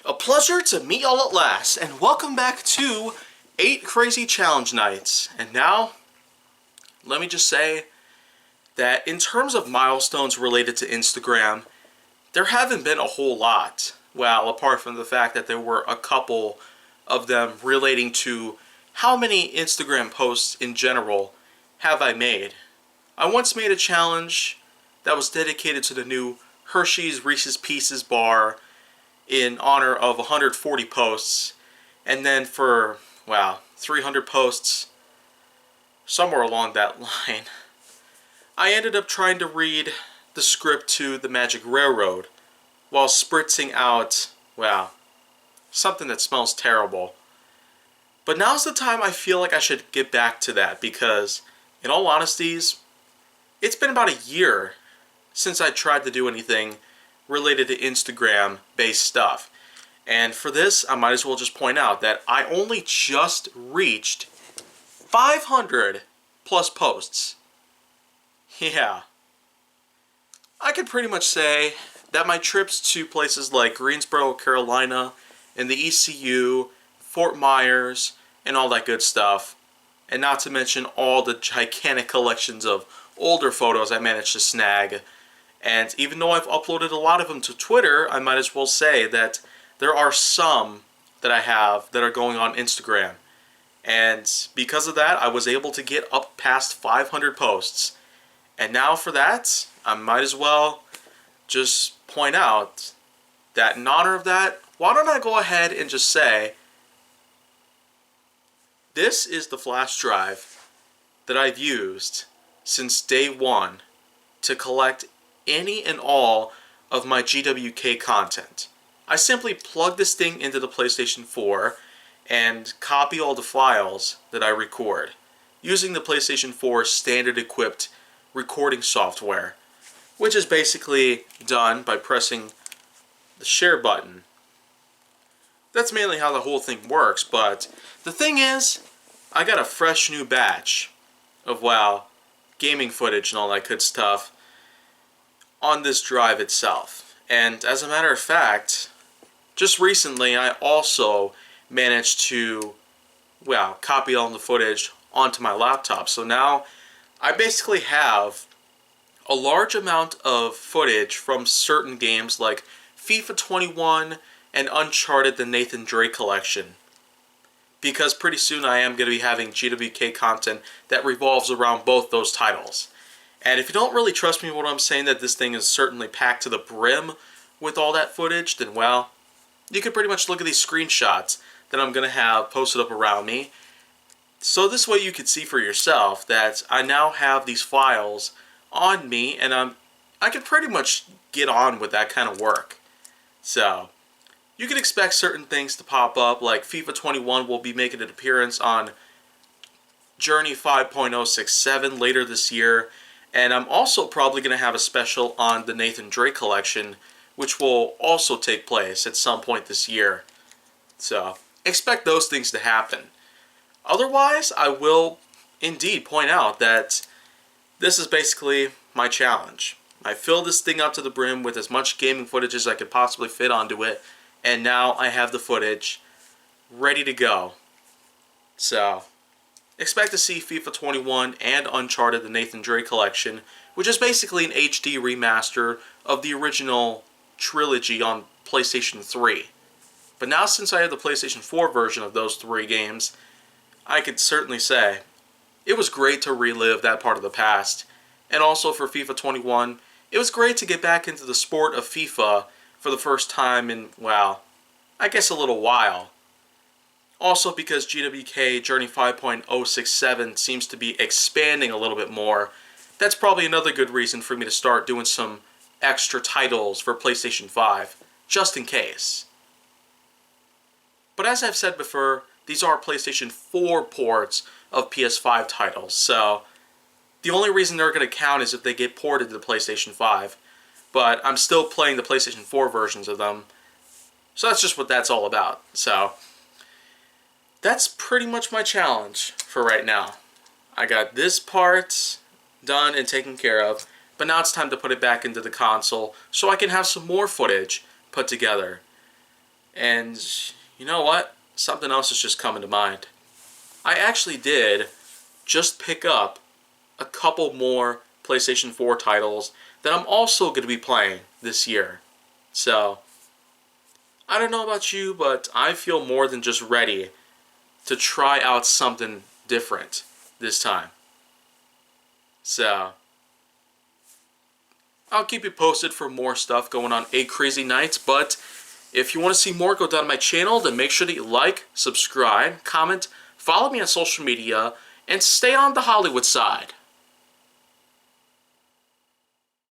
A pleasure to meet y'all at last, and welcome back to 8 Crazy Challenge Nights. And now, let me just say that in terms of milestones related to Instagram, there haven't been a whole lot. Well, apart from the fact that there were a couple of them relating to how many Instagram posts in general have I made. I once made a challenge that was dedicated to the new Hershey's Reese's Pieces bar in honor of 140 posts, and then for, wow, 300 posts, somewhere along that line, I ended up trying to read the script to The Magic Railroad while spritzing out, wow, something that smells terrible. But now's the time I feel like I should get back to that, because in all honesties, it's been about a year since I tried to do anything related to Instagram based stuff. And for this, I might as well just point out that I only just reached 500 plus posts. Yeah. I could pretty much say that my trips to places like Greensboro, Carolina, and the ECU, Fort Myers, and all that good stuff, and not to mention all the gigantic collections of older photos I managed to snag. And even though I've uploaded a lot of them to Twitter, I might as well say that there are some that I have that are going on Instagram. And because of that, I was able to get up past 500 posts. And now for that, I might as well just point out that in honor of that, why don't I go ahead and just say, this is the flash drive that I've used since day one to collect any and all of my GWK content. I simply plug this thing into the PlayStation 4 and copy all the files that I record using the PlayStation 4 standard equipped recording software, which is basically done by pressing the share button. That's mainly how the whole thing works, but the thing is, I got a fresh new batch of, wow, gaming footage and all that good stuff on this drive itself. And as a matter of fact, just recently I also managed to, well, copy all the footage onto my laptop. So now I basically have a large amount of footage from certain games like FIFA 21 and Uncharted: The Nathan Drake Collection. Because pretty soon I am going to be having GWK content that revolves around both those titles. And if you don't really trust me when I'm saying that this thing is certainly packed to the brim with all that footage, then, well, you can pretty much look at these screenshots that I'm going to have posted up around me. So this way you can see for yourself that I now have these files on me, and I can pretty much get on with that kind of work. So you can expect certain things to pop up, like FIFA 21 will be making an appearance on Journey 5.067 later this year. And I'm also probably going to have a special on the Nathan Drake collection, which will also take place at some point this year. So expect those things to happen. Otherwise, I will indeed point out that this is basically my challenge. I filled this thing up to the brim with as much gaming footage as I could possibly fit onto it, and now I have the footage ready to go. So expect to see FIFA 21 and Uncharted: The Nathan Drake Collection, which is basically an HD remaster of the original trilogy on PlayStation 3. But now, since I have the PlayStation 4 version of those 3 games, I could certainly say it was great to relive that part of the past. And also for FIFA 21, it was great to get back into the sport of FIFA for the first time in, well, I guess a little while. Also because GWK Journey 5.067 seems to be expanding a little bit more, that's probably another good reason for me to start doing some extra titles for PlayStation 5, just in case. But as I've said before, these are PlayStation 4 ports of PS5 titles, so the only reason they're going to count is if they get ported to the PlayStation 5. But I'm still playing the PlayStation 4 versions of them, so that's just what that's all about. So that's pretty much my challenge for right now. I got this part done and taken care of, but now it's time to put it back into the console so I can have some more footage put together. And you know what? Something else is just coming to mind. I actually did just pick up a couple more PlayStation 4 titles that I'm also going to be playing this year. So, I don't know about you, but I feel more than just ready to try out something different this time. So, I'll keep you posted for more stuff going on 8 Crazy Nights, but if you want to see more go down to my channel, then make sure that you like, subscribe, comment, follow me on social media, and stay on the Hollywood side.